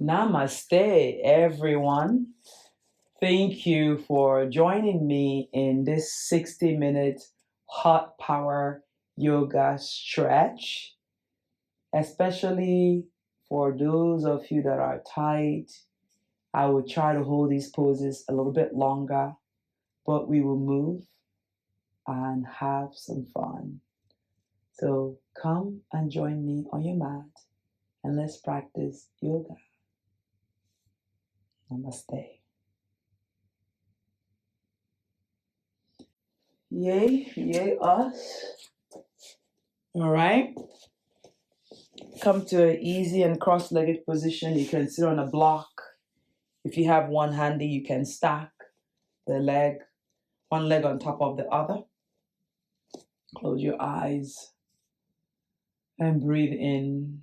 Namaste, everyone. Thank you for joining me in this 60-minute hot power yoga stretch, especially for those of you that are tight. I will try to hold these poses a little bit longer, but we will move and have some fun. So come and join me on your mat and let's practice yoga. Namaste. Yay, yay, us. All right. Come to an easy and cross-legged position. You can sit on a block. If you have one handy, you can stack the leg, one leg on top of the other. Close your eyes and breathe in.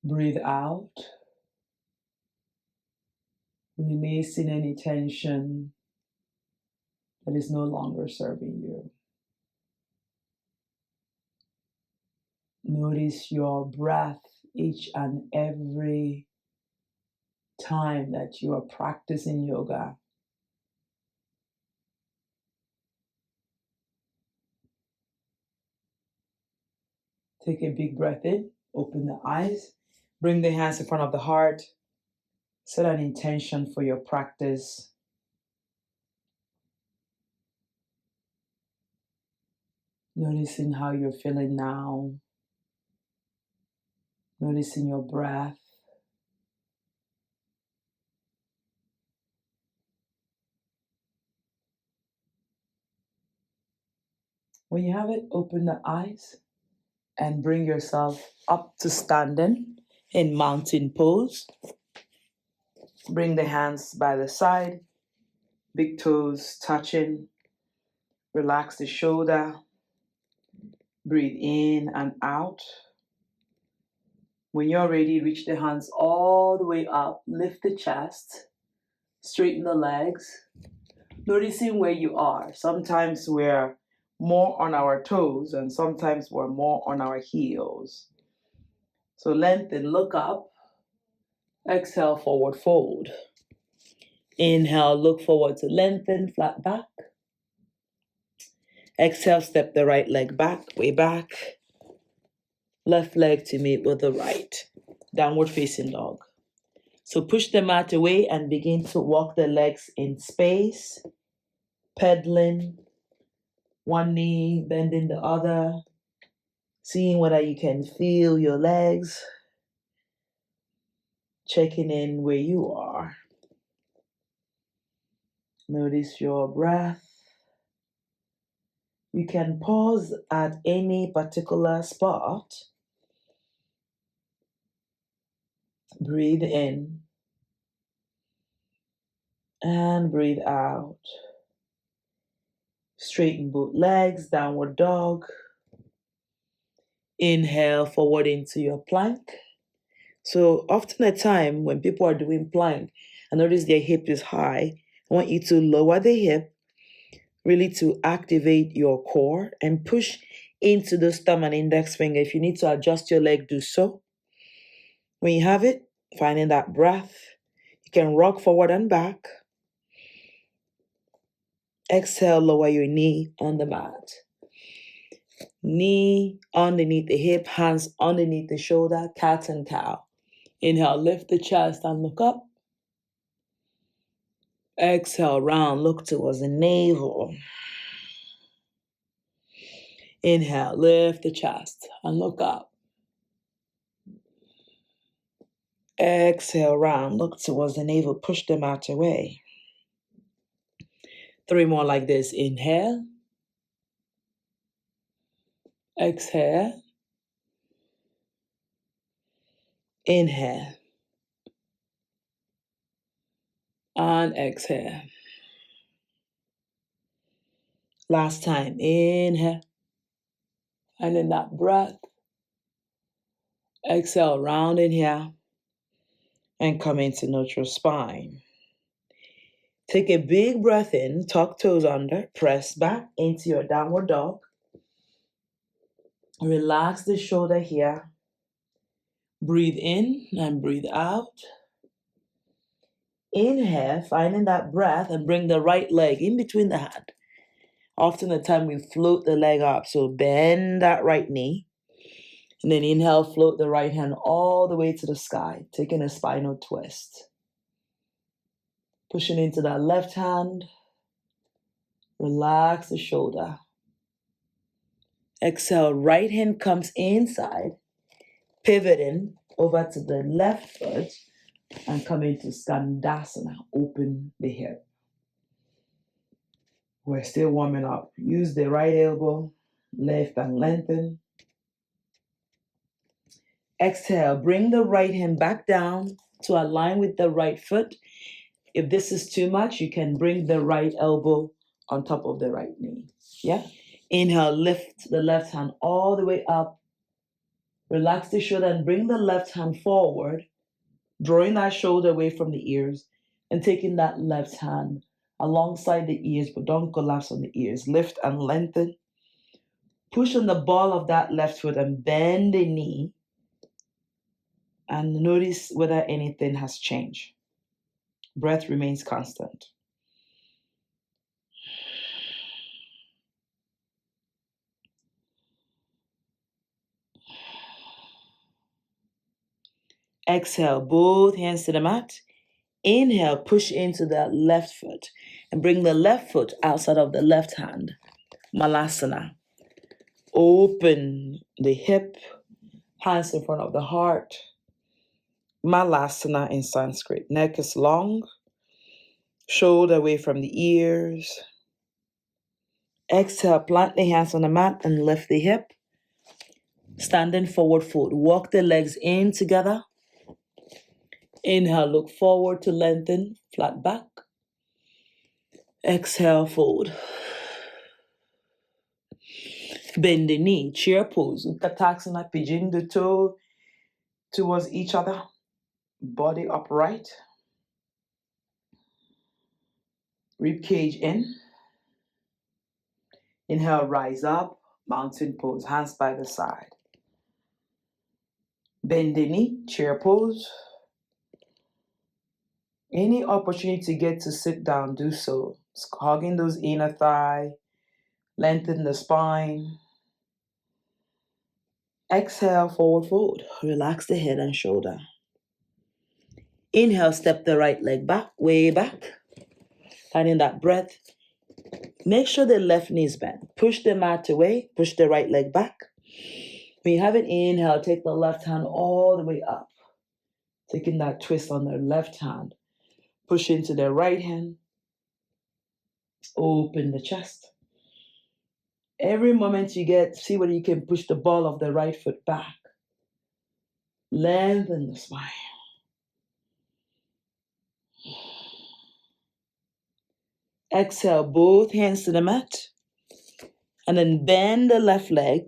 Breathe out. Releasing any tension that is no longer serving you. Notice your breath each and every time that you are practicing yoga. Take a big breath in, open the eyes, bring the hands in front of the heart, set an intention for your practice. Noticing how you're feeling now, noticing your breath. When you have it, open the eyes and bring yourself up to standing in mountain pose. Bring the hands by the side, big toes touching. Relax the shoulder. Breathe in and out. When you're ready, reach the hands all the way up. Lift the chest. Straighten the legs. Noticing where you are. Sometimes we're more on our toes and sometimes we're more on our heels. So lengthen, look up. Exhale, forward fold. Inhale, look forward to lengthen, flat back. Exhale, step the right leg back, way back. Left leg to meet with the right. Downward facing dog. So push the mat away and begin to walk the legs in space. Pedaling. One knee, bending the other. Seeing whether you can feel your legs. Checking in where you are. Notice your breath. You can pause at any particular spot. Breathe in and breathe out. Straighten both legs, downward dog. Inhale forward into your plank. So often at time when people are doing plank, I notice their hip is high. I want you to lower the hip, really to activate your core and push into the thumb and index finger. If you need to adjust your leg, do so. When you have it, finding that breath, you can rock forward and back. Exhale, lower your knee on the mat. Knee underneath the hip, hands underneath the shoulder, cat and cow. Inhale, lift the chest and look up. Exhale, round, look towards the navel. Inhale, lift the chest and look up. Exhale, round, look towards the navel, push the mat away. 3 more like this. Inhale. Exhale. Inhale. And exhale. Last time. Inhale. And in that breath. Exhale, round in here. And come into neutral spine. Take a big breath in, tuck toes under, press back into your downward dog. Relax the shoulder here. Breathe in and breathe out. Inhale, finding that breath, and bring the right leg in between the hand. Often the time we float the leg up, so bend that right knee. And then inhale, float the right hand all the way to the sky, taking a spinal twist. Pushing into that left hand, relax the shoulder. Exhale, right hand comes inside, pivoting over to the left foot and come into Skandasana, open the hip. We're still warming up. Use the right elbow, lift and lengthen. Exhale, bring the right hand back down to align with the right foot. If this is too much, you can bring the right elbow on top of the right knee. Yeah? Inhale, lift the left hand all the way up. Relax the shoulder and bring the left hand forward, drawing that shoulder away from the ears and taking that left hand alongside the ears, but don't collapse on the ears. Lift and lengthen. Push on the ball of that left foot and bend the knee. And notice whether anything has changed. Breath remains constant. Exhale, both hands to the mat. Inhale, push into that left foot and bring the left foot outside of the left hand. Malasana. Open the hip, hands in front of the heart. Malasana in Sanskrit. Neck is long, shoulder away from the ears. Exhale, plant the hands on the mat and lift the hip. Standing forward fold. Walk the legs in together. Inhale, look forward to lengthen, flat back. Exhale, fold. Bend the knee, chair pose. Utkatasana, pigeon the toe towards each other. Body upright. Rib cage in. Inhale, rise up, mountain pose, hands by the side. Bend the knee, chair pose. Any opportunity to get to sit down, do so. Hugging those inner thigh, lengthen the spine. Exhale, forward fold. Relax the head and shoulder. Inhale, step the right leg back, way back. Finding that breath. Make sure the left knee is bent. Push the mat away, push the right leg back. When you have an inhale, take the left hand all the way up. Taking that twist on the left hand. Push into the right hand. Open the chest. Every moment you get, see whether you can push the ball of the right foot back. Lengthen the spine. Exhale, both hands to the mat. And then bend the left leg.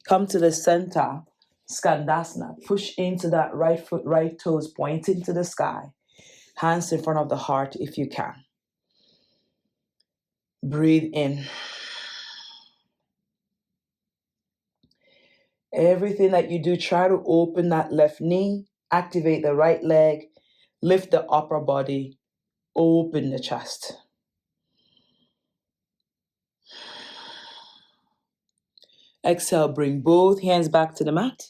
Come to the center. Skandasana. Push into that right foot, right toes pointing to the sky. Hands in front of the heart if you can. Breathe in. Everything that you do, try to open that left knee, activate the right leg, lift the upper body, open the chest. Exhale, bring both hands back to the mat.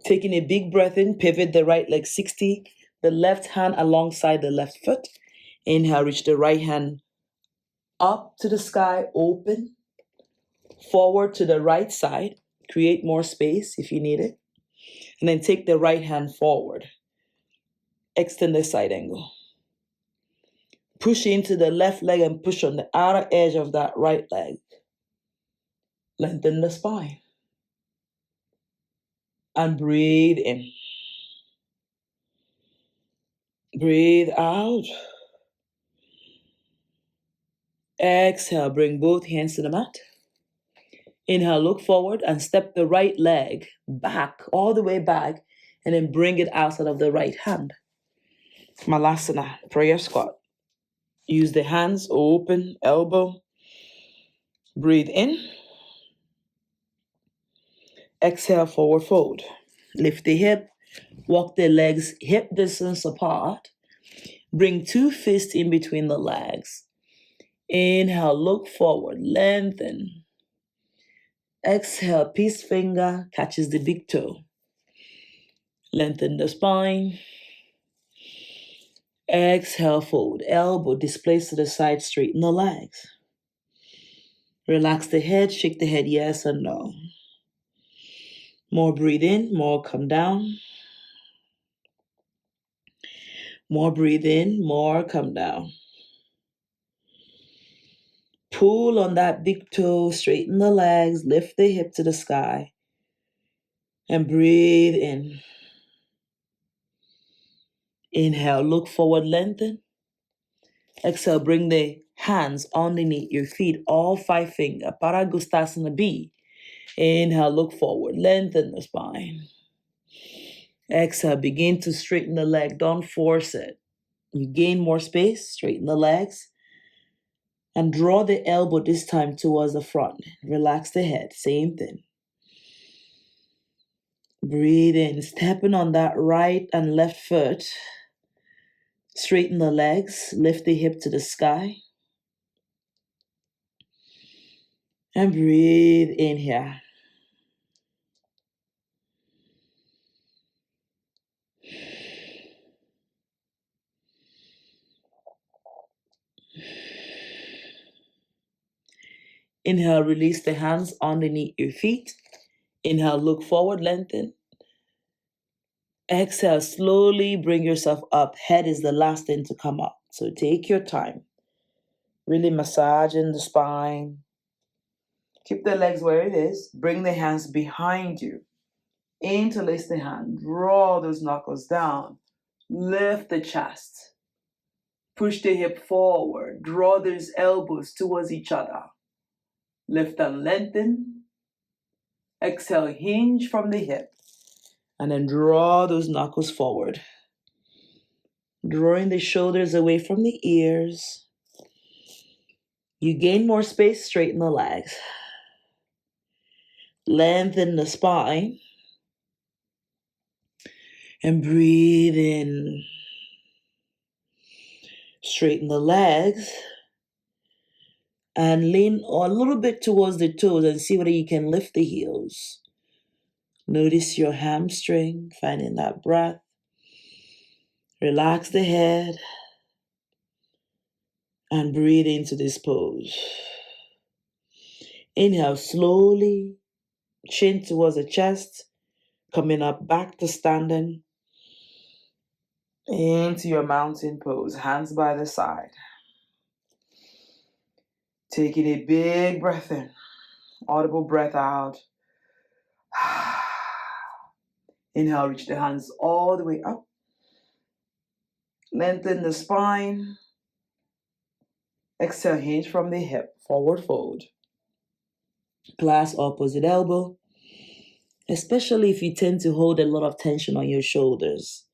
Taking a big breath in, pivot the right leg 60, the left hand alongside the left foot. Inhale, reach the right hand up to the sky, open. Forward to the right side, create more space if you need it. And then take the right hand forward. Extend the side angle. Push into the left leg and push on the outer edge of that right leg. Lengthen the spine. And breathe in. Breathe out. Exhale, bring both hands to the mat. Inhale, look forward and step the right leg back, all the way back, and then bring it outside of the right hand. Malasana, prayer squat. Use the hands, open, elbow. Breathe in. Exhale, forward fold. Lift the hip, Walk the legs hip distance apart. Bring 2 fists in between the legs. Inhale, look forward, lengthen. Exhale, peace finger catches the big toe. Lengthen the spine. Exhale, fold. Elbow displace to the side, straighten the legs. Relax the head, shake the head yes and no. More breathe in, more come down. More breathe in, more come down. Pull on that big toe, straighten the legs, lift the hip to the sky, and breathe in. Inhale, look forward, lengthen. Exhale, bring the hands underneath your feet, all 5 fingers. Paragustasana B. Inhale, look forward, lengthen the spine. Exhale, begin to straighten the leg, don't force it. You gain more space, straighten the legs, and draw the elbow this time towards the front. Relax the head, same thing. Breathe in, stepping on that right and left foot. Straighten the legs, lift the hip to the sky. And breathe in here. Inhale, release the hands underneath your feet. Inhale, look forward, lengthen. Exhale, slowly bring yourself up. Head is the last thing to come up. So take your time. Really massaging the spine. Keep the legs where it is. Bring the hands behind you. Interlace the hand. Draw those knuckles down. Lift the chest. Push the hip forward. Draw those elbows towards each other. Lift and lengthen. Exhale, hinge from the hip. And then draw those knuckles forward. Drawing the shoulders away from the ears. You gain more space, straighten the legs. Lengthen the spine. And breathe in. Straighten the legs. And lean a little bit towards the toes and see whether you can lift the heels. Notice your hamstring, finding that breath. Relax the head. And breathe into this pose. Inhale slowly, chin towards the chest, coming up back to standing. Into your mountain pose, hands by the side. Taking a big breath in, audible breath out. Inhale, reach the hands all the way up. Lengthen the spine. Exhale, hinge from the hip, forward fold. Clasp opposite elbow, especially if you tend to hold a lot of tension on your shoulders.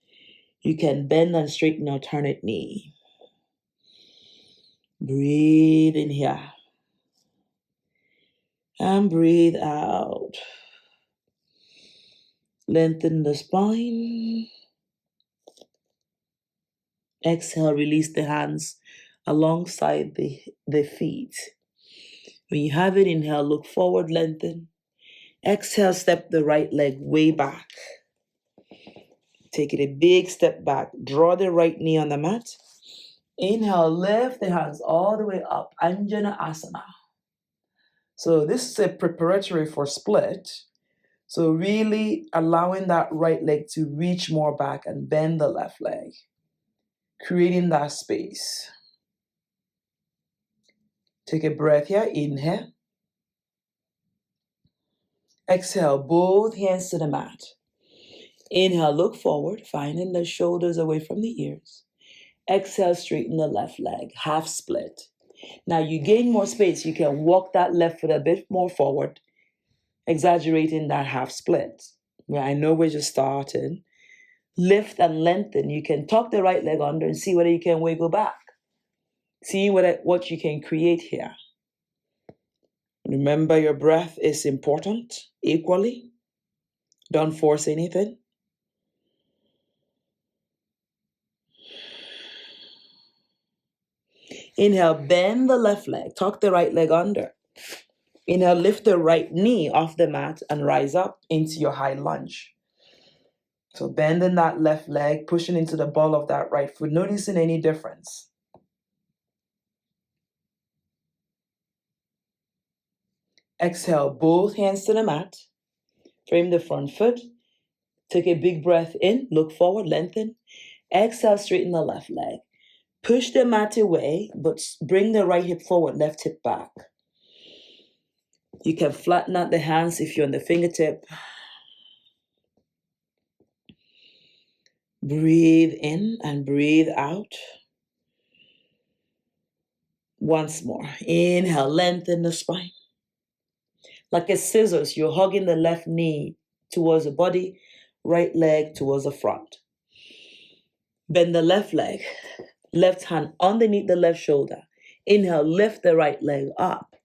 You can bend and straighten alternate knee. Breathe in here. And breathe out. Lengthen the spine. Exhale, release the hands alongside the feet. When you have it, inhale, look forward, lengthen. Exhale, step the right leg way back. Take it a big step back. Draw the right knee on the mat. Inhale, lift the hands all the way up. Anjana Asana. So this is a preparatory for split. So really allowing that right leg to reach more back and bend the left leg. Creating that space. Take a breath here. Inhale. Exhale, both hands to the mat. Inhale, look forward, finding the shoulders away from the ears. Exhale, straighten the left leg, half split. Now you gain more space. You can walk that left foot a bit more forward, exaggerating that half split. Yeah, I know we're just starting. Lift and lengthen. You can tuck the right leg under and see whether you can wiggle back. See what you can create here. Remember, your breath is important equally. Don't force anything. Inhale, bend the left leg, tuck the right leg under. Inhale, lift the right knee off the mat and rise up into your high lunge. So bending that left leg, pushing into the ball of that right foot, noticing any difference. Exhale, both hands to the mat. Frame the front foot. Take a big breath in, look forward, lengthen. Exhale, straighten the left leg. Push the mat away, but bring the right hip forward, left hip back. You can flatten out the hands if you're on the fingertip. Breathe in and breathe out. Once more. Inhale, lengthen the spine. Like a scissors, you're hugging the left knee towards the body, right leg towards the front. Bend the left leg, left hand underneath the left shoulder. Inhale, lift the right leg up.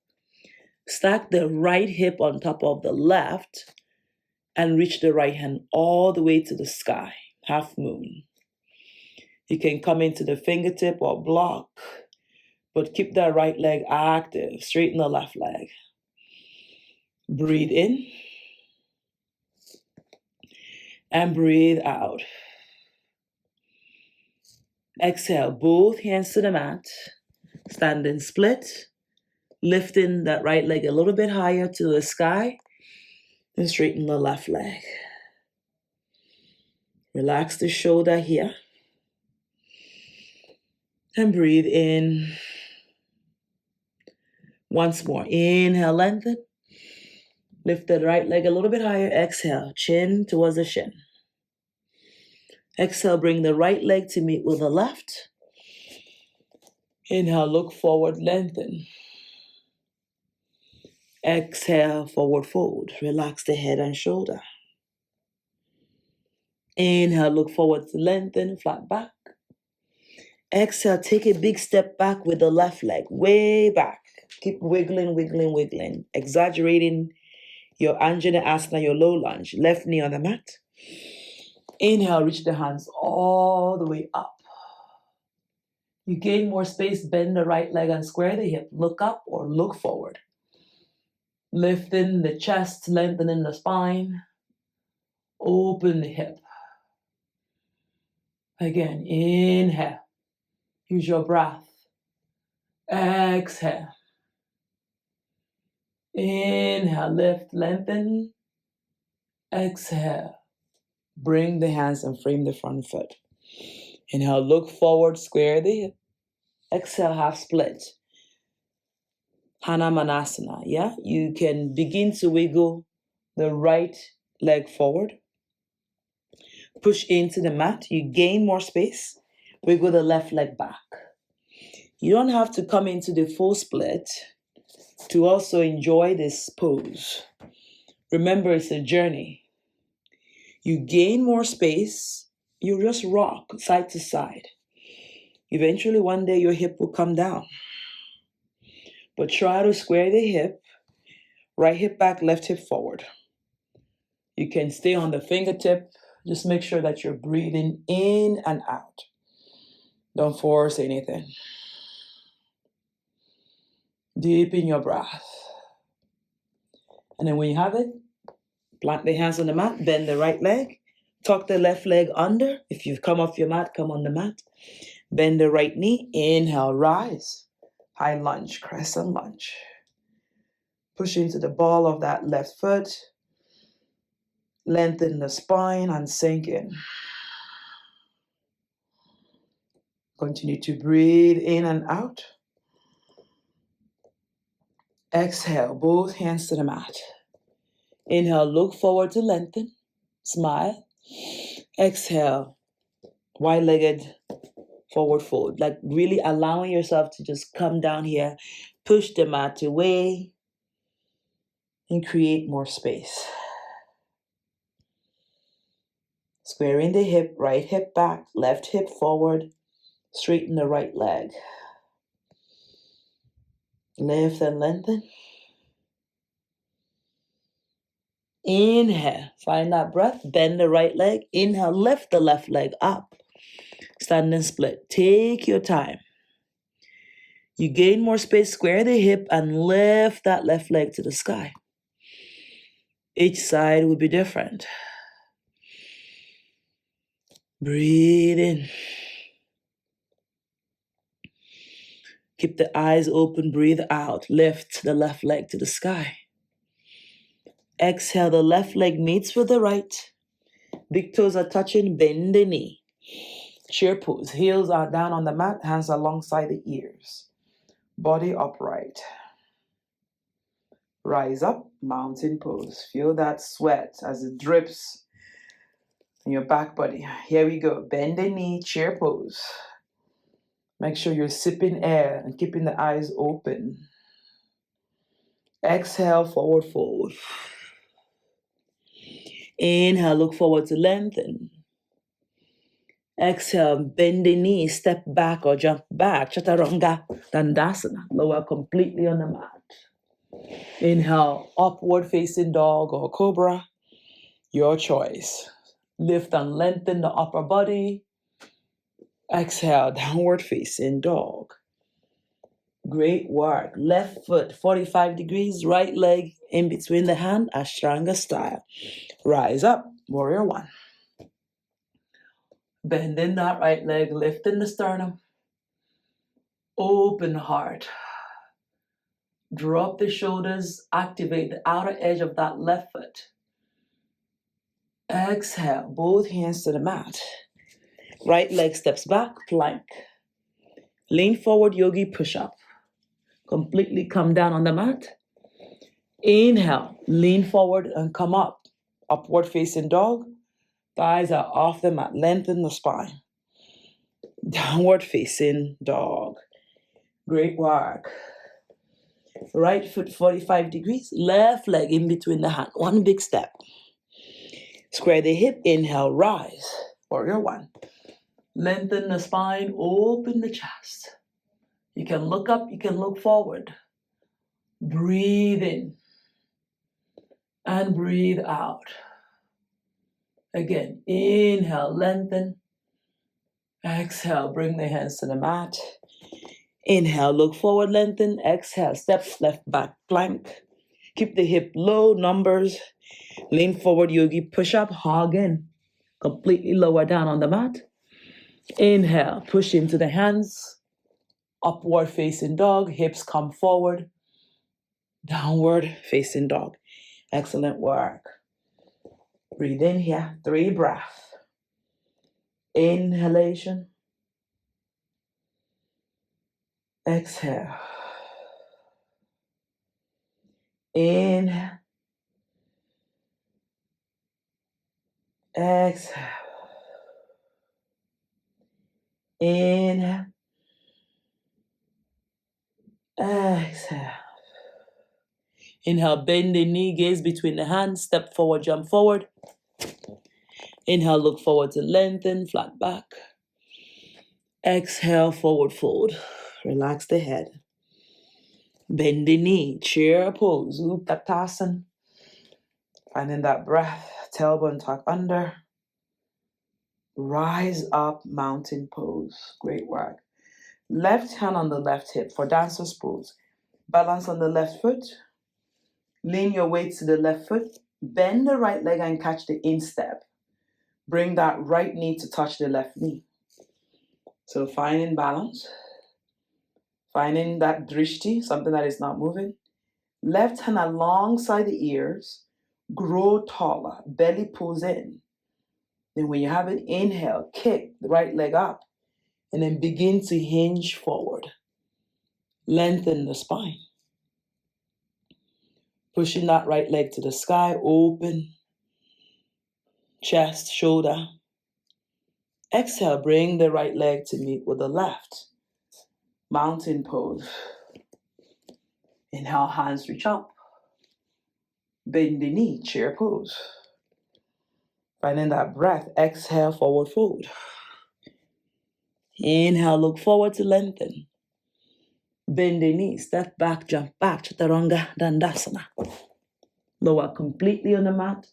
Stack the right hip on top of the left and reach the right hand all the way to the sky, half moon. You can come into the fingertip or block, but keep that right leg active. Straighten the left leg. Breathe in and breathe out. Exhale, both hands to the mat. Standing split. Lifting that right leg a little bit higher to the sky. And straighten the left leg. Relax the shoulder here. And breathe in. Once more. Inhale, lengthen. Lift the right leg a little bit higher. Exhale, chin towards the shin. Exhale, bring the right leg to meet with the left. Inhale, look forward, lengthen. Exhale, forward fold. Relax the head and shoulder. Inhale, look forward to lengthen, flat back. Exhale, take a big step back with the left leg, way back. Keep wiggling, wiggling, wiggling. Exaggerating your Anjana Asana, your low lunge. Left knee on the mat. Inhale, reach the hands all the way up. You gain more space, bend the right leg and square the hip. Look up or look forward. Lifting the chest, lengthening the spine. Open the hip. Again, inhale. Use your breath. Exhale. Inhale, lift, lengthen. Exhale. Bring the hands and frame the front foot. Inhale, look forward, square the hip. Exhale, half split. Hanumanasana, yeah? You can begin to wiggle the right leg forward. Push into the mat. You gain more space. Wiggle the left leg back. You don't have to come into the full split to also enjoy this pose. Remember, it's a journey. You gain more space. You just rock side to side. Eventually, one day, your hip will come down. But try to square the hip. Right hip back, left hip forward. You can stay on the fingertip. Just make sure that you're breathing in and out. Don't force anything. Deepen your breath. And then when you have it, plant the hands on the mat, bend the right leg, tuck the left leg under. If you've come off your mat, come on the mat. Bend the right knee, inhale, rise. High lunge, crescent lunge. Push into the ball of that left foot. Lengthen the spine and sink in. Continue to breathe in and out. Exhale, both hands to the mat. Inhale, look forward to lengthen. Smile. Exhale, wide-legged forward fold. Like really allowing yourself to just come down here, push the mat away, and create more space. Squaring the hip, right hip back, left hip forward, straighten the right leg. Lift and lengthen. Inhale, find that breath, bend the right leg. Inhale, lift the left leg up. Standing split. Take your time. You gain more space, square the hip and lift that left leg to the sky. Each side will be different. Breathe in. Keep the eyes open, breathe out. Lift the left leg to the sky. Exhale, the left leg meets with the right. Big toes are touching, bend the knee. Chair pose, heels are down on the mat, hands alongside the ears. Body upright. Rise up, mountain pose. Feel that sweat as it drips in your back body. Here we go. Bend the knee, chair pose. Make sure you're sipping air and keeping the eyes open. Exhale, forward fold. Inhale, look forward to lengthen. Exhale, bend the knee, step back or jump back. Chaturanga Dandasana. Lower completely on the mat. Inhale, upward facing dog or cobra. Your choice. Lift and lengthen the upper body. Exhale, downward facing dog. Great work. Left foot 45 degrees, right leg in between the hand, Ashtanga style. Rise up, warrior one. Bending that right leg, lifting the sternum. Open heart. Drop the shoulders, activate the outer edge of that left foot. Exhale, both hands to the mat. Right leg steps back, plank. Lean forward, yogi push-up. Completely come down on the mat. Inhale, lean forward and come up. Upward facing dog. Thighs are off the mat. Lengthen the spine. Downward facing dog. Great work. Right foot 45 degrees. Left leg in between the hand. One big step. Square the hip. Inhale, rise. Warrior one. Lengthen the spine. Open the chest. You can look up. You can look forward. Breathe in. And breathe out. Again, inhale, lengthen. Exhale, bring the hands to the mat. Inhale, look forward, lengthen. Exhale, step left back, plank. Keep the hip low, numbers. Lean forward, yogi, push up, hug in. Completely lower down on the mat. Inhale, push into the hands. Upward facing dog, hips come forward. Downward facing dog. Excellent work. Breathe in here, 3 breaths. Inhalation. Exhale. Inhale. Exhale. Inhale. Exhale. Inhale, bend the knee, gaze between the hands, step forward, jump forward. Inhale, look forward to lengthen, flat back. Exhale, forward fold. Relax the head. Bend the knee, chair pose, Uttanasana. Finding that breath, tailbone tuck under. Rise up, mountain pose. Great work. Left hand on the left hip for dancer's pose. Balance on the left foot. Lean your weight to the left foot. Bend the right leg and catch the instep. Bring that right knee to touch the left knee. So finding balance. Finding that drishti, something that is not moving. Left hand alongside the ears. Grow taller. Belly pulls in. Then when you have an inhale, kick the right leg up. And then begin to hinge forward. Lengthen the spine. Pushing that right leg to the sky, open. Chest, shoulder. Exhale, bring the right leg to meet with the left. Mountain pose. Inhale, hands reach up. Bend the knee, chair pose. Finding that breath, exhale, forward fold. Inhale, look forward to lengthen. Bend the knee, step back, jump back, Chaturanga Dandasana. Lower completely on the mat.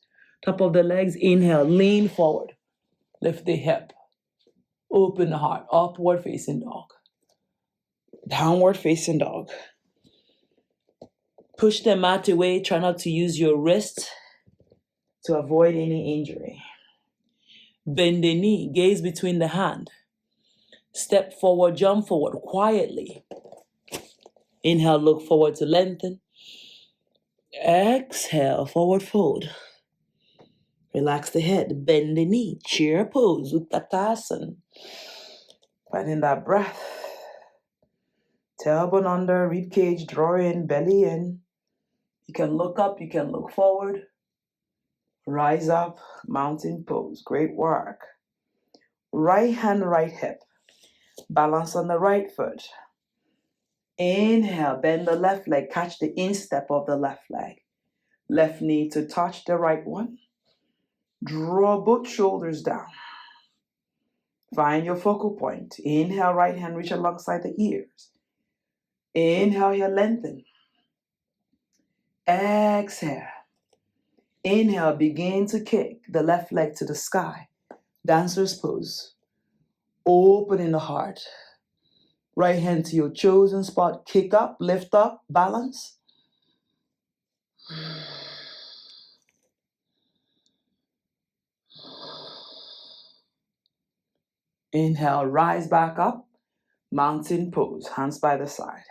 Top of the legs, inhale, lean forward. Lift the hip. Open the heart, upward facing dog. Downward facing dog. Push the mat away. Try not to use your wrist to avoid any injury. Bend the knee. Gaze between the hand. Step forward, jump forward quietly. Inhale, look forward to lengthen. Exhale, forward fold. Relax the head, bend the knee, chair pose, Uttanasana. Finding that breath. Tailbone under, rib cage, draw in, belly in. You can look up, you can look forward. Rise up, mountain pose. Great work. Right hand, right hip. Balance on the right foot. Inhale, bend the left leg, catch the instep of the left leg. Left knee to touch the right one. Draw both shoulders down. Find your focal point. Inhale, right hand, reach alongside the ears. Inhale here, lengthen. Exhale. Inhale, begin to kick the left leg to the sky. Dancer's pose. Open in the heart. Right hand to your chosen spot. Kick up, lift up, balance. Inhale, rise back up. Mountain pose, hands by the side.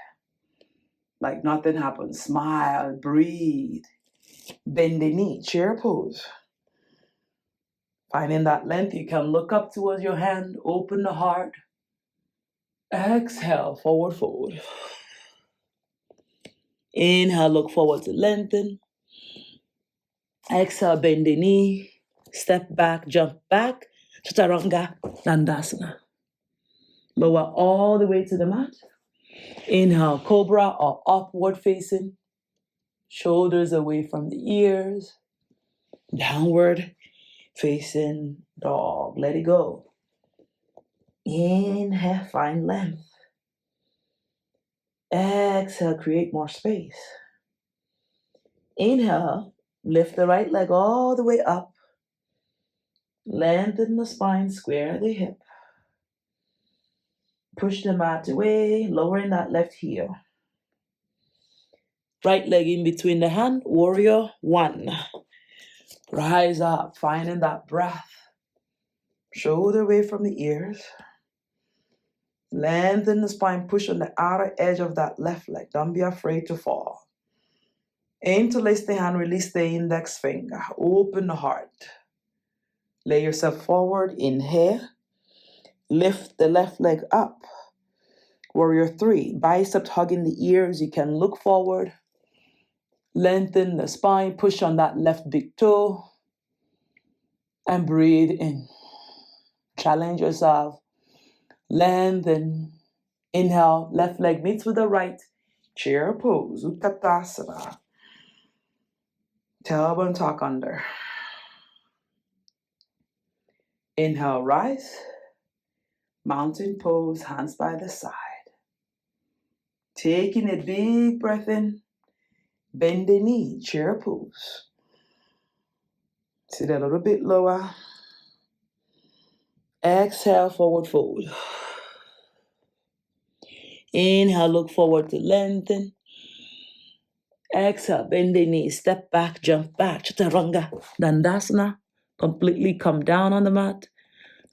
Like nothing happened. Smile, breathe. Bend the knee, chair pose. Finding that length, you can look up towards your hand, open the heart. Exhale, forward fold. Inhale, look forward to lengthen. Exhale, bend the knee. Step back, jump back. Chaturanga Dandasana. Lower all the way to the mat. Inhale, cobra or upward facing. Shoulders away from the ears. Downward facing dog. Let it go. Inhale, find length. Exhale, create more space. Inhale, lift the right leg all the way up. Lengthen the spine, square the hip. Push the mat away, lowering that left heel. Right leg in between the hand, warrior one. Rise up, finding that breath. Shoulder away from the ears. Lengthen the spine, push on the outer edge of that left leg. Don't be afraid to fall. Interlace the hand, release the index finger. Open the heart. Lay yourself forward, inhale. Lift the left leg up. Warrior three, biceps hugging the ears. You can look forward. Lengthen the spine, push on that left big toe. And breathe in. Challenge yourself. Lengthen. Inhale, left leg meets with the right. Chair pose, Uttanasana. Tailbone tuck under. Inhale, rise. Mountain pose, hands by the side. Taking a big breath in. Bend the knee, chair pose. Sit a little bit lower. Exhale, forward fold. Inhale, look forward to lengthen. Exhale, bend the knee, step back, jump back. Chaturanga Dandasana. Completely come down on the mat.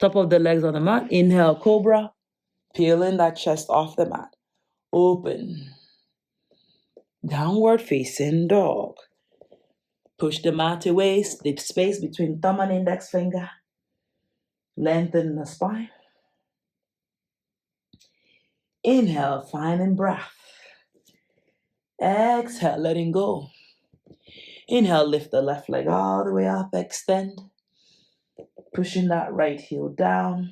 Top of the legs on the mat. Inhale, cobra. Peeling that chest off the mat. Open. Downward facing dog. Push the mat away. The space between thumb and index finger. Lengthen the spine. Inhale, finding breath. Exhale, letting go. Inhale, lift the left leg all the way up, extend. Pushing that right heel down.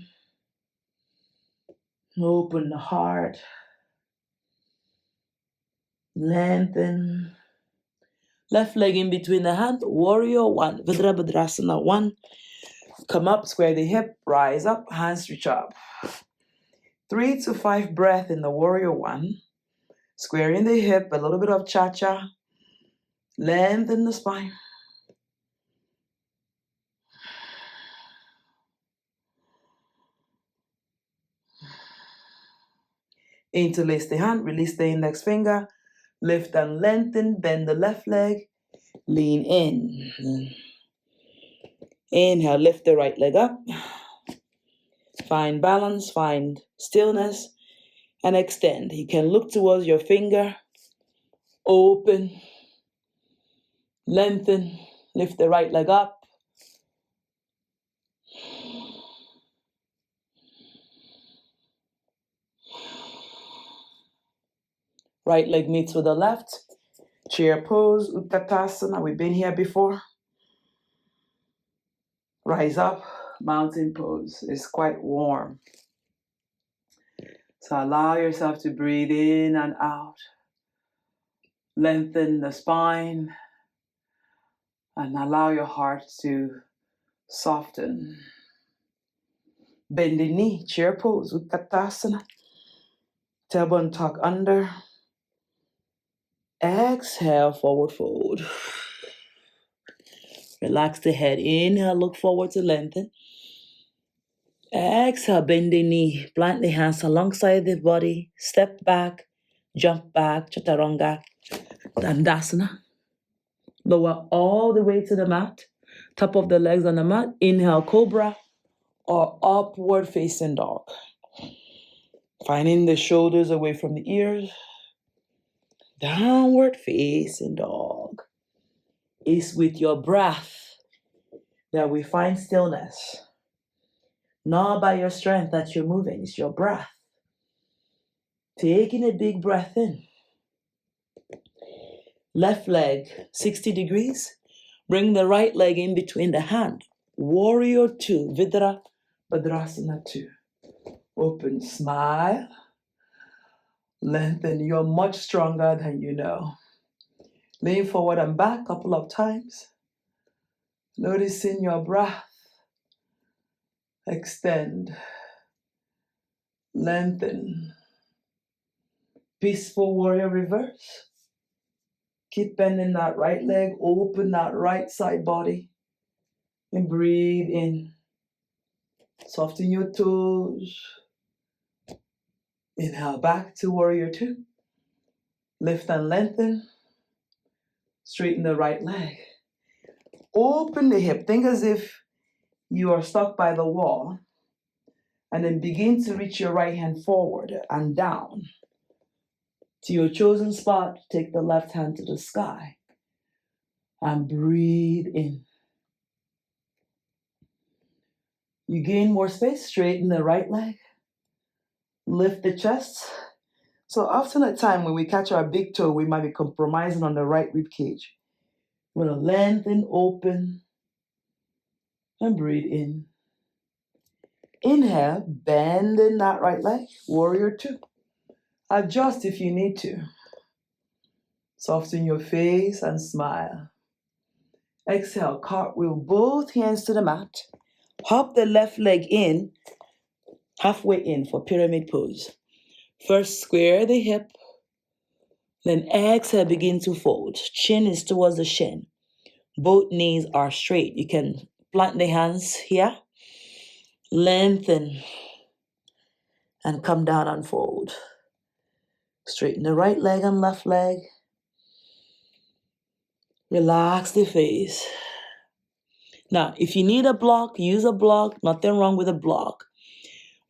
Open the heart. Lengthen. Left leg in between the hand, warrior one, Virabhadrasana one. Come up, square the hip, rise up, hands reach up. 3 to 5 breath in the warrior one. Squaring the hip, a little bit of cha-cha. Lengthen the spine. Interlace the hand, release the index finger, lift and lengthen, bend the left leg, lean in. Inhale, lift the right leg up. Find balance, find stillness, and extend. You can look towards your finger, open, lengthen, lift the right leg up. Right leg meets with the left. Chair pose, Utkatasana. We've been here before. Rise up, mountain pose. It's quite warm. So allow yourself to breathe in and out. Lengthen the spine and allow your heart to soften. Bend the knee, chair pose, Utkatasana. Tailbone tuck under. Exhale, forward fold. Relax the head. Inhale, look forward to lengthen. Exhale, bend the knee. Plant the hands alongside the body. Step back, jump back, chaturanga, dandasana. Lower all the way to the mat. Top of the legs on the mat. Inhale, cobra or upward facing dog. Finding the shoulders away from the ears. Downward facing dog. It's with your breath that we find stillness. Not by your strength that you're moving, it's your breath. Taking a big breath in. Left leg, 60 degrees. Bring the right leg in between the hand. Warrior 2, Vidra Bhadrasana 2. Open, smile. Lengthen, you're much stronger than you know. Lean forward and back a couple of times. Noticing your breath. Extend. Lengthen. Peaceful warrior reverse. Keep bending that right leg. Open that right side body. And breathe in. Soften your toes. Inhale back to warrior 2. Lift and lengthen. Straighten the right leg. Open the hip. Think as if you are stuck by the wall. And then begin to reach your right hand forward and down. To your chosen spot, take the left hand to the sky. And breathe in. You gain more space. Straighten the right leg. Lift the chest. So often at time when we catch our big toe, we might be compromising on the right rib cage. We're going to lengthen, open, and breathe in. Inhale, bend in that right leg, warrior 2. Adjust if you need to. Soften your face and smile. Exhale, cartwheel both hands to the mat. Hop the left leg in, halfway in for pyramid pose. First, square the hip. Then exhale, begin to fold. Chin is towards the shin. Both knees are straight. You can plant the hands here. Lengthen. And come down and fold. Straighten the right leg and left leg. Relax the face. Now, if you need a block, use a block. Nothing wrong with a block.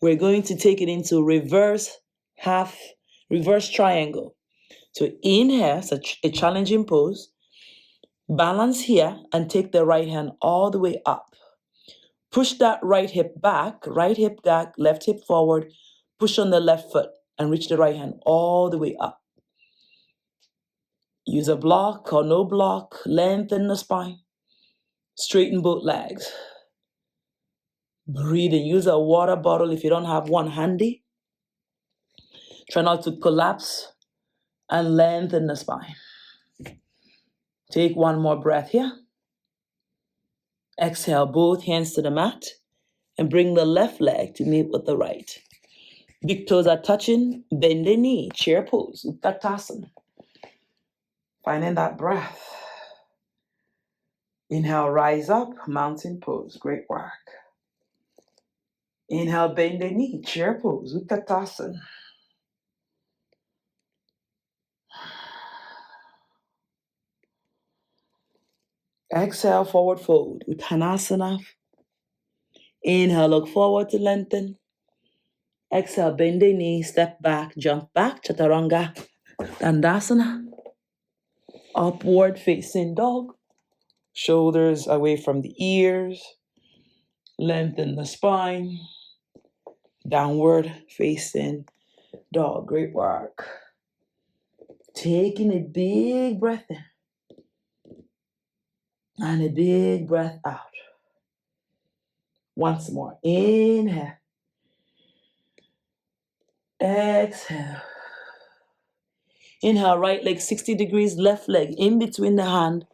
We're going to take it into reverse triangle. So inhale, such a challenging pose. Balance here and take the right hand all the way up. Push that right hip back, left hip forward. Push on the left foot and reach the right hand all the way up. Use a block or no block. Lengthen the spine. Straighten both legs. Breathe in. Use a water bottle if you don't have one handy. Try not to collapse and lengthen the spine. Take one more breath here. Exhale, both hands to the mat and bring the left leg to meet with the right. Big toes are touching. Bend the knee. Chair pose. Utkatasana. Finding that breath. Inhale, rise up. Mountain pose. Great work. Inhale, bend the knee. Chair pose. Utkatasana. Exhale, forward fold. Uttanasana. Inhale, look forward to lengthen. Exhale, bend the knee, step back, jump back, chaturanga, dandasana. Upward facing dog. Shoulders away from the ears. Lengthen the spine. Downward facing dog. Great work. Taking a big breath in. And a big breath out. Once more. Inhale. Exhale. Inhale, right leg 60 degrees, left leg in between the hand.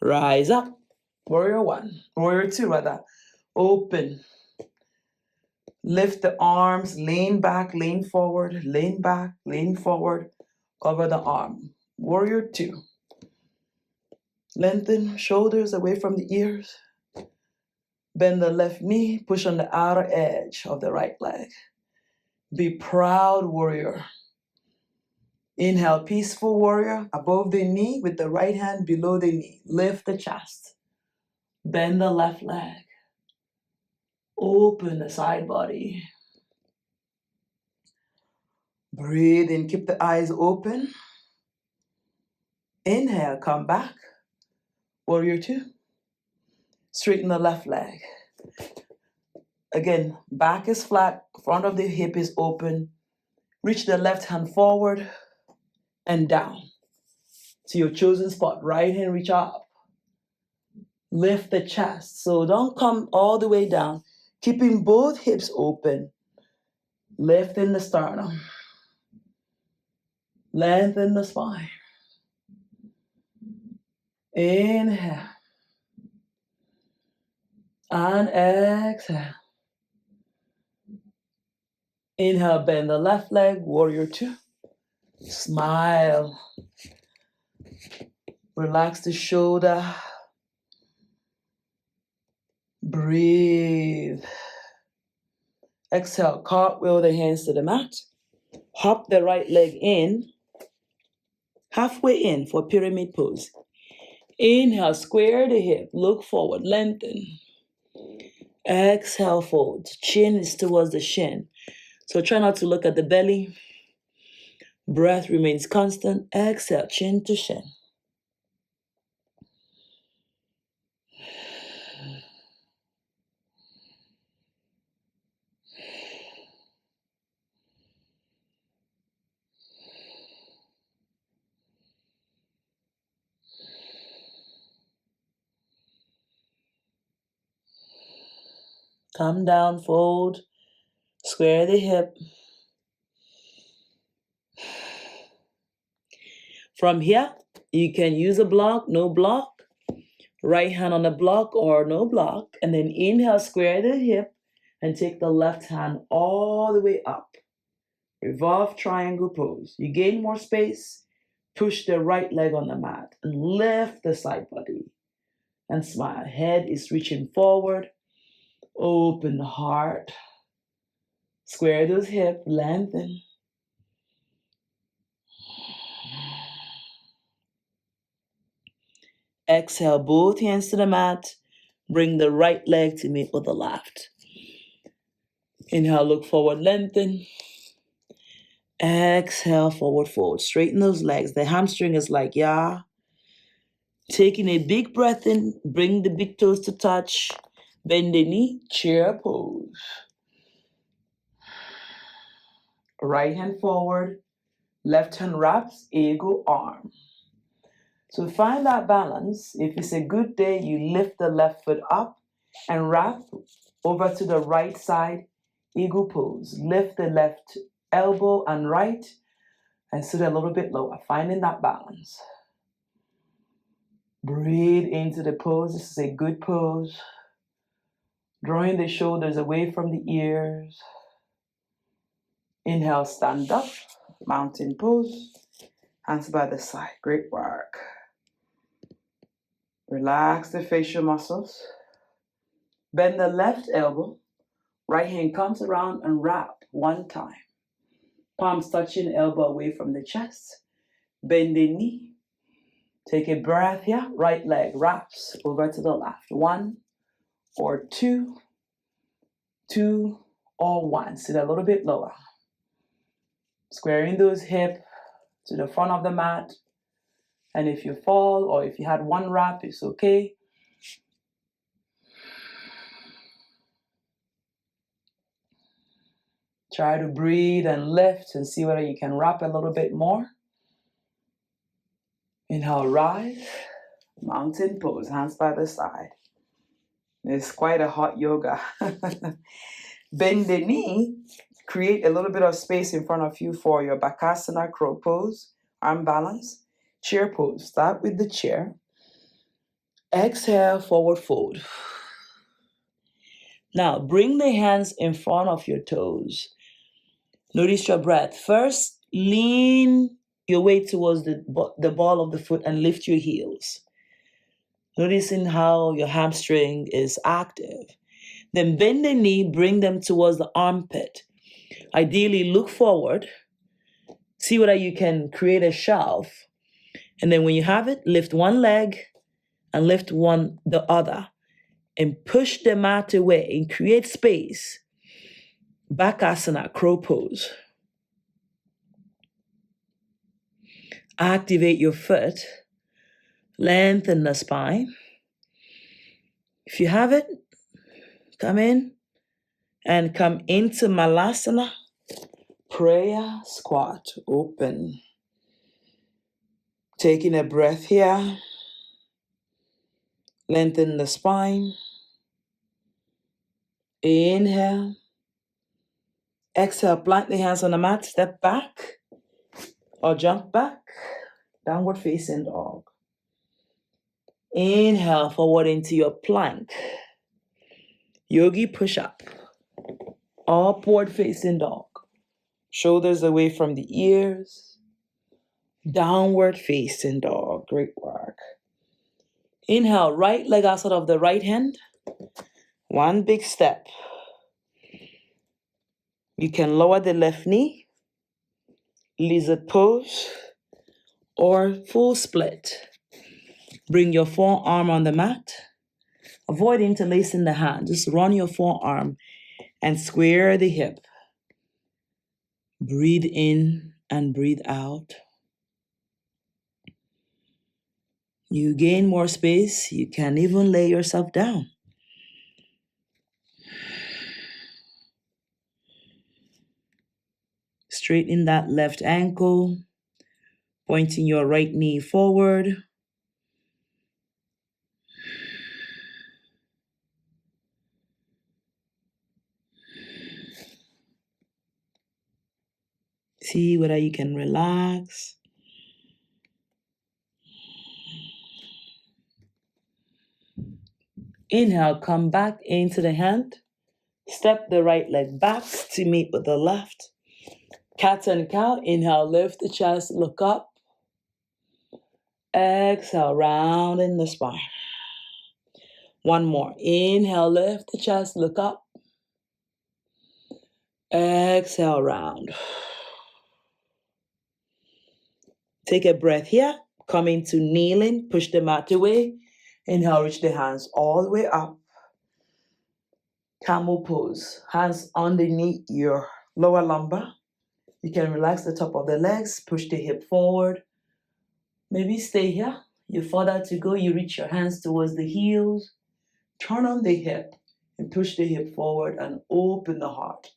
Rise up. Warrior one. Warrior two, rather. Open. Lift the arms. Lean back, lean forward. Lean back, lean forward. Cover the arm. Warrior two. Lengthen shoulders away from the ears. Bend the left knee. Push on the outer edge of the right leg. Be proud, warrior. Inhale, peaceful warrior, above the knee with the right hand below the knee. Lift the chest. Bend the left leg. Open the side body. Breathe in, keep the eyes open. Inhale, come back. Warrior two. Straighten the left leg. Again, back is flat, front of the hip is open. Reach the left hand forward and down to your chosen spot. Right hand reach up. Lift the chest. So don't come all the way down. Keeping both hips open. Lifting the sternum. Lengthen the spine. Inhale. And exhale. Inhale, bend the left leg, warrior two. Smile. Relax the shoulder. Breathe. Exhale, cartwheel the hands to the mat. Hop the right leg in. Halfway in for pyramid pose. Inhale, square the hip, look forward, lengthen. Exhale, fold. Chin is towards the shin. So try not to look at the belly. Breath remains constant. Exhale, chin to shin. Come down, fold. Square the hip. From here, you can use a block, no block. Right hand on the block or no block. And then inhale, square the hip. And take the left hand all the way up. Revolve triangle pose. You gain more space. Push the right leg on the mat. And lift the side body. And smile. Head is reaching forward. Open the heart. Square those hips. Lengthen. Exhale, both hands to the mat. Bring the right leg to meet with the left. Inhale, look forward, lengthen. Exhale, forward fold. Straighten those legs. The hamstring is like, yeah. Taking a big breath in, bring the big toes to touch. Bend the knee, chair pose. Right hand forward, left hand wraps, eagle arm. So find that balance. If it's a good day, you lift the left foot up and wrap over to the right side, eagle pose. Lift the left elbow and right and sit a little bit lower, finding that balance. Breathe into the pose. This is a good pose. Drawing the shoulders away from the ears. Inhale, stand up, mountain pose. Hands by the side. Great work. Relax the facial muscles. Bend the left elbow. Right hand comes around and wrap one time. Palms touching elbow away from the chest. Bend the knee. Take a breath here. Right leg wraps over to the left. 1 or 2, 2 or 1. Sit a little bit lower. Squaring those hips to the front of the mat. And if you fall or if you had one wrap, it's okay. Try to breathe and lift and see whether you can wrap a little bit more. Inhale, rise. Mountain pose, hands by the side. It's quite a hot yoga. Bend the knee. Create a little bit of space in front of you for your Bakasana crow pose, arm balance, chair pose. Start with the chair. Exhale, forward fold. Now, bring the hands in front of your toes. Notice your breath. First, lean your weight towards the ball of the foot and lift your heels. Noticing how your hamstring is active. Then bend the knee, bring them towards the armpit. Ideally, look forward. See whether you can create a shelf. And then when you have it, lift one leg and lift the other. And push the mat away and create space. Bakasana, crow pose. Activate your foot. Lengthen the spine. If you have it, come in and come into Malasana. Prayer squat, open. Taking a breath here. Lengthen the spine. Inhale. Exhale, plant the hands on the mat. Step back or jump back. Downward facing dog. Inhale, forward into your plank. Yogi push-up. Upward facing dog. Shoulders away from the ears. Downward facing dog. Great work. Inhale, right leg outside of the right hand. One big step. You can lower the left knee. Lizard pose. Or full split. Bring your forearm on the mat. Avoid interlacing the hand. Just run your forearm and square the hip. Breathe in and breathe out. You gain more space. You can even lay yourself down. Straighten that left ankle. Pointing your right knee forward. See whether you can relax. Inhale, come back into the hand. Step the right leg back to meet with the left. Cat and cow. Inhale, lift the chest, look up. Exhale, round in the spine. One more. Inhale, lift the chest, look up. Exhale, round. Take a breath here. Come into kneeling. Push the mat away. Inhale, reach the hands all the way up. Camel pose. Hands underneath your lower lumbar. You can relax the top of the legs. Push the hip forward. Maybe stay here. You further to go. You reach your hands towards the heels. Turn on the hip and push the hip forward and open the heart.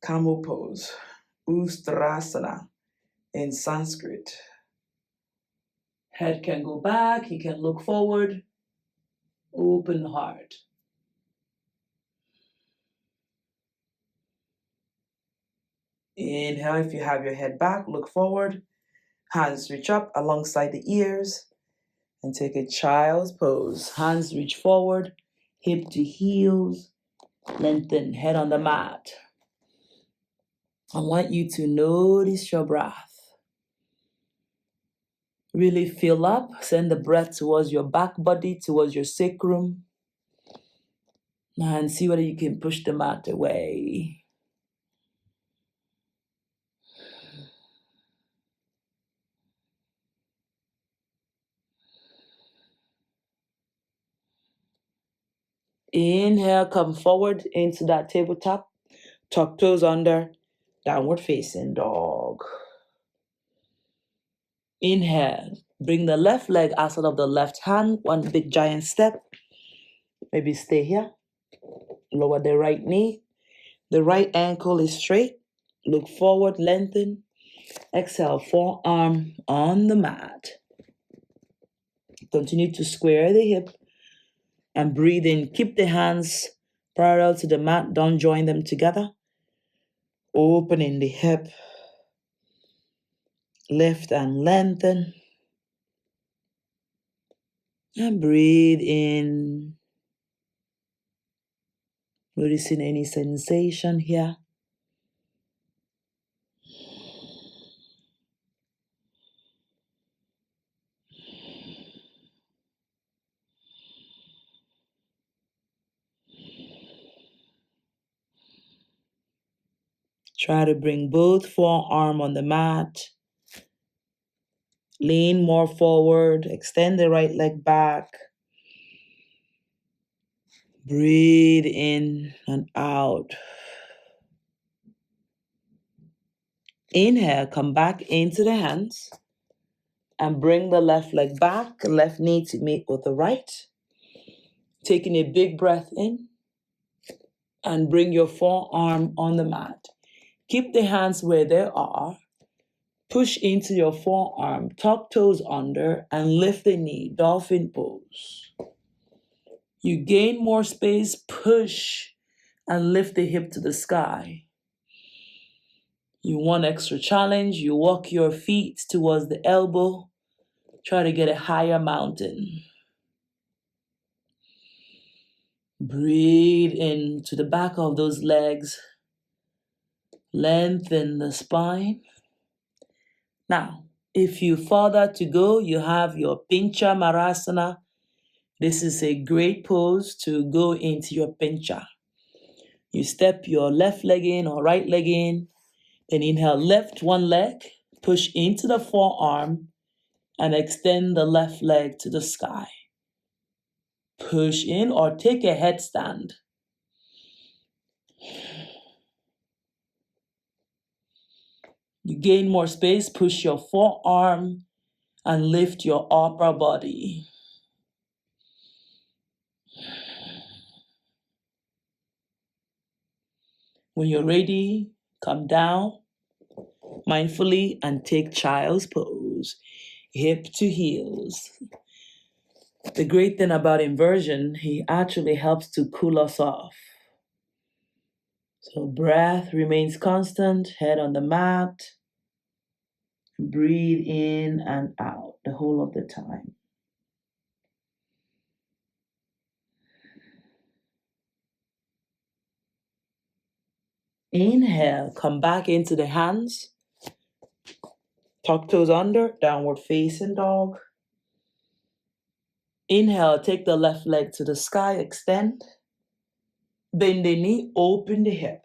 Camel pose. Ustrasana in Sanskrit. Head can go back. You can look forward. Open the heart. Inhale, if you have your head back, look forward. Hands reach up alongside the ears. And take a child's pose. Hands reach forward, hip to heels. Lengthen, head on the mat. I want you to notice your breath. Really fill up. Send the breath towards your back body, towards your sacrum. And see whether you can push the mat away. Inhale, come forward into that tabletop. Tuck toes under, downward facing dog. Inhale, bring the left leg outside of the left hand, one big giant step. Maybe stay here. Lower the right knee. The right ankle is straight. Look forward, lengthen. Exhale, forearm on the mat. Continue to square the hip and breathe in. Keep the hands parallel to the mat. Don't join them together. Opening the hip. Lift and lengthen. And breathe in. Noticing any sensation here. Try to bring both forearm on the mat. Lean more forward. Extend the right leg back. Breathe in and out. Inhale, come back into the hands and bring the left leg back, left knee to meet with the right. Taking a big breath in and bring your forearm on the mat. Keep the hands where they are. Push into your forearm, tuck toes under, and lift the knee, dolphin pose. You gain more space, push, and lift the hip to the sky. You want extra challenge, you walk your feet towards the elbow. Try to get a higher mountain. Breathe into the back of those legs. Lengthen the spine. Now, if you further to go, you have your Pincha Marasana. This is a great pose to go into your Pincha. You step your left leg in or right leg in. Then inhale, lift one leg, push into the forearm, and extend the left leg to the sky. Push in or take a headstand. You gain more space, push your forearm and lift your upper body. When you're ready, come down mindfully and take child's pose, hip to heels. The great thing about inversion, he actually helps to cool us off. So breath remains constant, head on the mat. Breathe in and out the whole of the time. Inhale, come back into the hands. Tuck toes under, downward facing dog. Inhale, take the left leg to the sky, extend. Bend the knee, open the hip.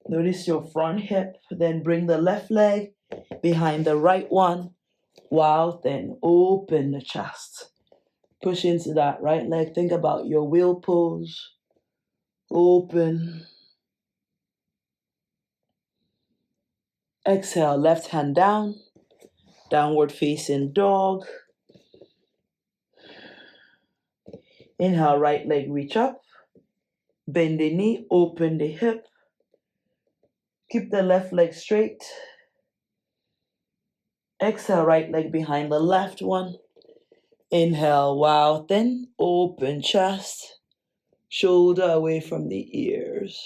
Notice your front hip, then bring the left leg behind the right one, while then open the chest. Push into that right leg. Think about your wheel pose. Open. Exhale, left hand down, downward facing dog. Inhale, right leg reach up. Bend the knee, open the hip. Keep the left leg straight. Exhale, right leg behind the left one. Inhale, wow, then open chest. Shoulder away from the ears.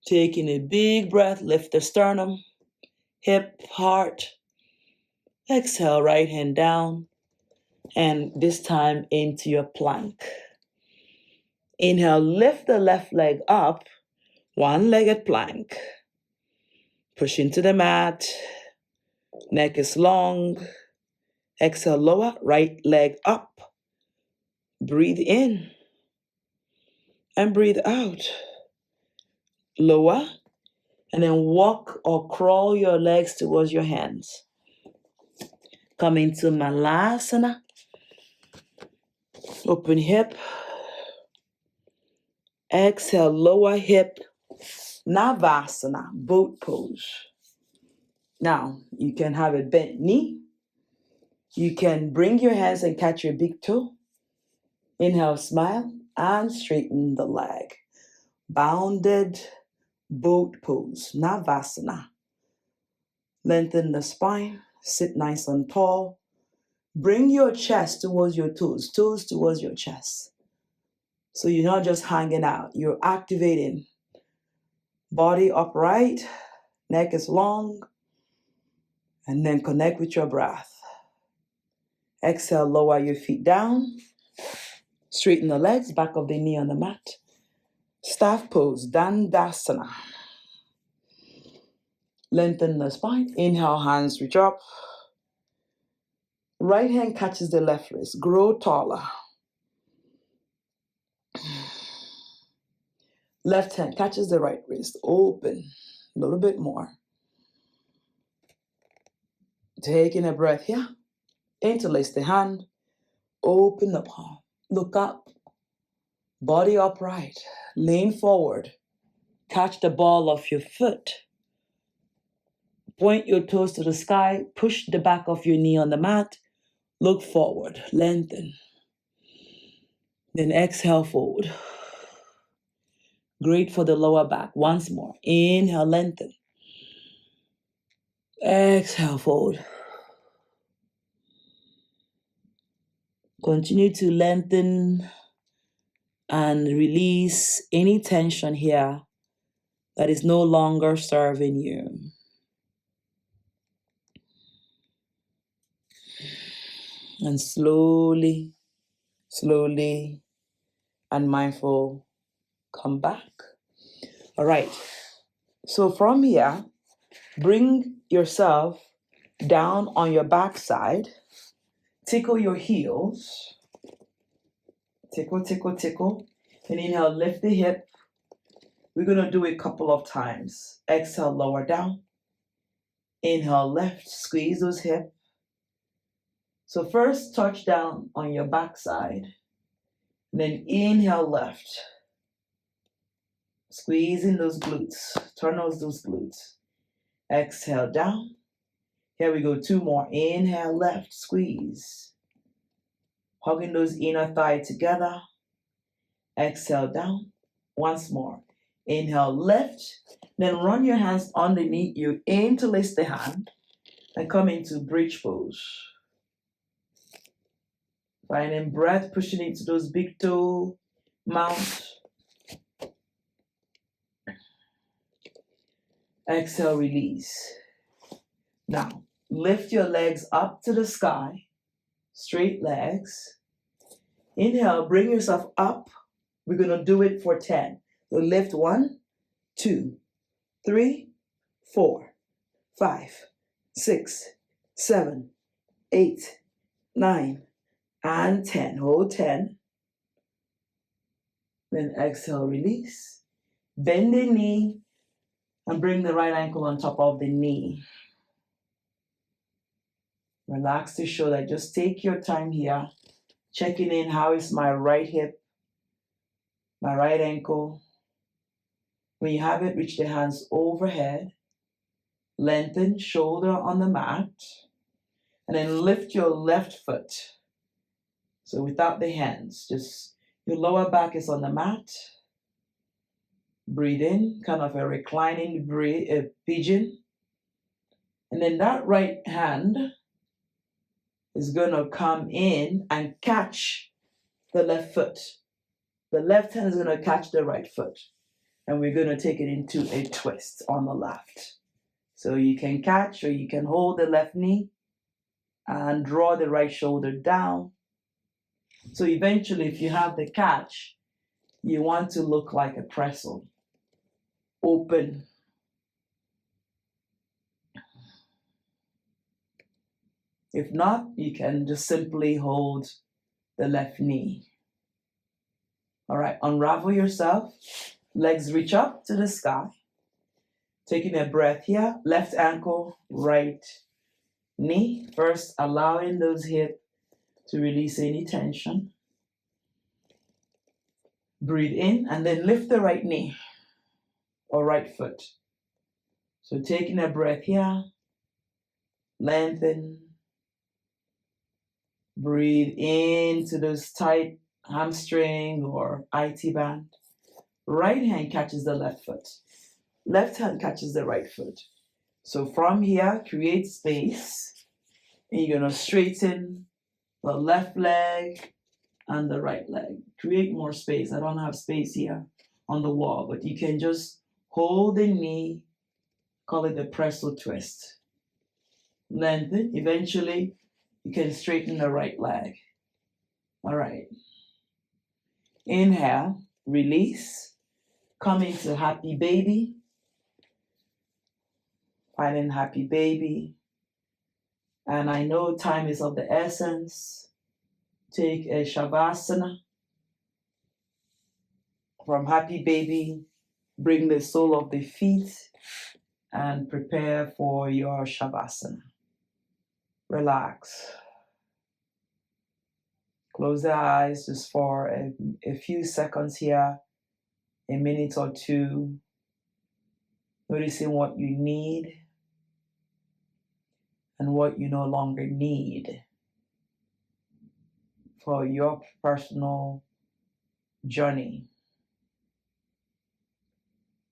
Taking a big breath, lift the sternum, hip, heart. Exhale, right hand down. And this time into your plank. Inhale, lift the left leg up, one-legged plank. Push into the mat. Neck is long. Exhale, lower, right leg up. Breathe in and breathe out. Lower, and then walk or crawl your legs towards your hands. Come into Malasana. Open hip. Exhale, lower hip. Navasana, boat pose. Now, you can have a bent knee. You can bring your hands and catch your big toe. Inhale, smile, and straighten the leg. Bounded boat pose, Navasana. Lengthen the spine, sit nice and tall. Bring your chest towards your toes towards your chest. So you're not just hanging out, you're activating. Body upright, neck is long, and then connect with your breath. Exhale, lower your feet down. Straighten the legs, back of the knee on the mat. Staff pose, Dandasana. Lengthen the spine. Inhale, hands reach up. Right hand catches the left wrist. Grow taller. Left hand catches the right wrist. Open. A little bit more. Taking a breath here. Interlace the hand. Open the palm. Look up. Body upright. Lean forward. Catch the ball of your foot. Point your toes to the sky. Push the back of your knee on the mat. Look forward. Lengthen. Then exhale forward. Great for the lower back. Once more. Inhale, lengthen. Exhale forward. Continue to lengthen and release any tension here that is no longer serving you. And slowly, slowly, and mindful, come back. All right. So from here, bring yourself down on your backside. Tickle your heels. Tickle, tickle, tickle. And inhale, lift the hip. We're going to do it a couple of times. Exhale, lower down. Inhale, left. Squeeze those hips. So first, touch down on your backside. Then inhale, left. Squeezing those glutes. Turn those glutes. Exhale, down. Here we go. 2 more. Inhale, left. Squeeze. Hugging those inner thighs together. Exhale, down. Once more. Inhale, lift. Then run your hands underneath you. Interlace the hand and come into bridge pose. Finding breath, pushing into those big toe mounts. Exhale, release. Now, lift your legs up to the sky. Straight legs. Inhale, bring yourself up. We're going to do it for 10. So lift 1, 2, 3, 4, 5, 6, 7, 8, 9, and 10. Hold 10. Then exhale, release. Bend the knee and bring the right ankle on top of the knee. Relax the shoulder. Just take your time here. Checking in, how is my right hip, my right ankle. When you have it, reach the hands overhead. Lengthen shoulder on the mat. And then lift your left foot. So without the hands, just your lower back is on the mat. Breathe in, kind of a reclining pigeon. And then that right hand is going to come in and catch the left foot. The left hand is going to catch the right foot. And we're going to take it into a twist on the left. So you can catch or you can hold the left knee and draw the right shoulder down. So eventually, if you have the catch, you want to look like a pretzel. Open. If not, you can just simply hold the left knee. All right, unravel yourself. Legs reach up to the sky. Taking a breath here. Left ankle, right knee. First, allowing those hips to release any tension. Breathe in and then lift the right knee or right foot. So taking a breath here, lengthen. Breathe into those tight hamstring or IT band. Right hand catches the left foot. Left hand catches the right foot. So from here, create space. And you're going to straighten the left leg and the right leg. Create more space. I don't have space here on the wall, but you can just hold the knee, call it the presso twist. Lengthen. Eventually, you can straighten the right leg. All right. Inhale, release. Come into happy baby. Finding happy baby. And I know time is of the essence. Take a Savasana. From happy baby, bring the sole of the feet and prepare for your Savasana. Relax. Close the eyes just for a few seconds here, a minute or two. Noticing what you need and what you no longer need for your personal journey.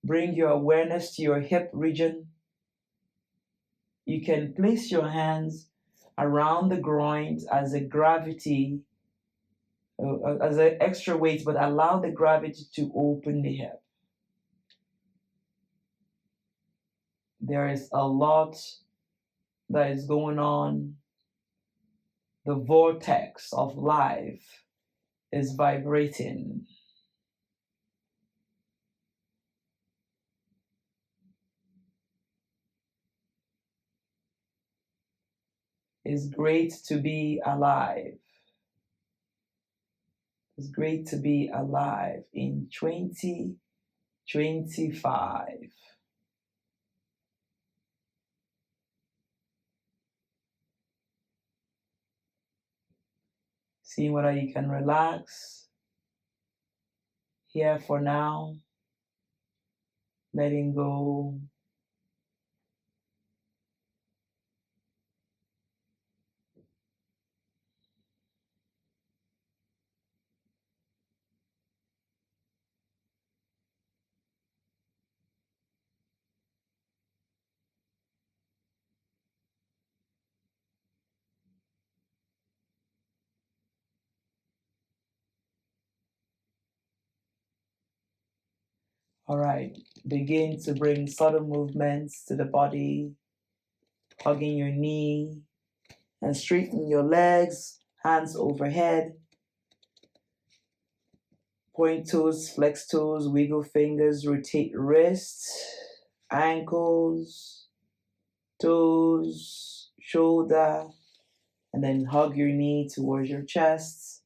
Bring your awareness to your hip region. You can place your hands around the groins as a gravity, as an extra weight, but allow the gravity to open the hip. There is a lot that is going on. The vortex of life is vibrating. It's great to be alive. It's great to be alive in 2025. See whether you can relax here for now, letting go. All right, begin to bring subtle movements to the body, hugging your knee and straighten your legs, hands overhead. Point toes, flex toes, wiggle fingers, rotate wrists, ankles, toes, shoulder, and then hug your knee towards your chest.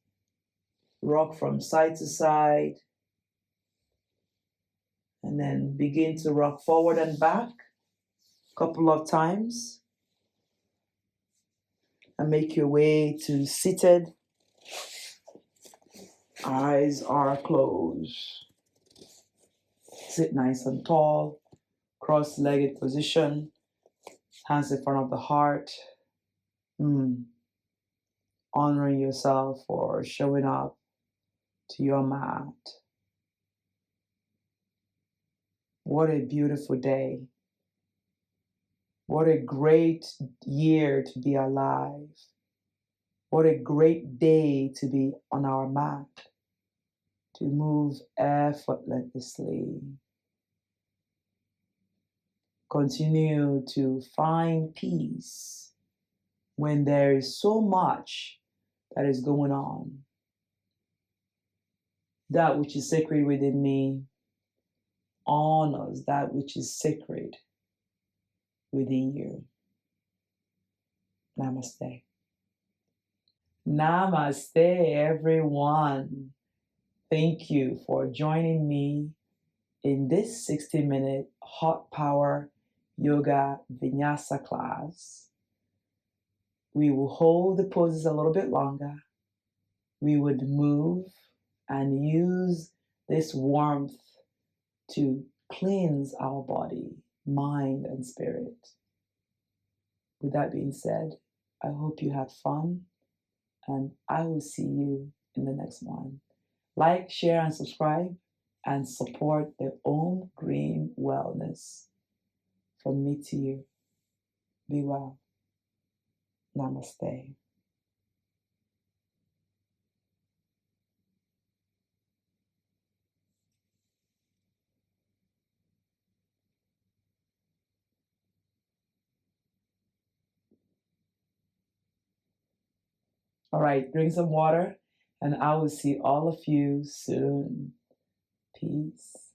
Rock from side to side. And then begin to rock forward and back a couple of times. And make your way to seated. Eyes are closed. Sit nice and tall. Cross-legged position. Hands in front of the heart. Honoring yourself for showing up to your mat. What a beautiful day. What a great year to be alive. What a great day to be on our mat, to move effortlessly. Continue to find peace when there is so much that is going on. That which is sacred within me honors that which is sacred within you. Namaste. Namaste, everyone. Thank you for joining me in this 60-minute hot power yoga vinyasa class. We will hold the poses a little bit longer. We would move and use this warmth to cleanse our body, mind, and spirit. With that being said, I hope you had fun, and I will see you in the next one. Like, share, and subscribe, and support the Om Green Wellness. From me to you. Be well. Namaste. All right, drink some water, and I will see all of you soon. Peace.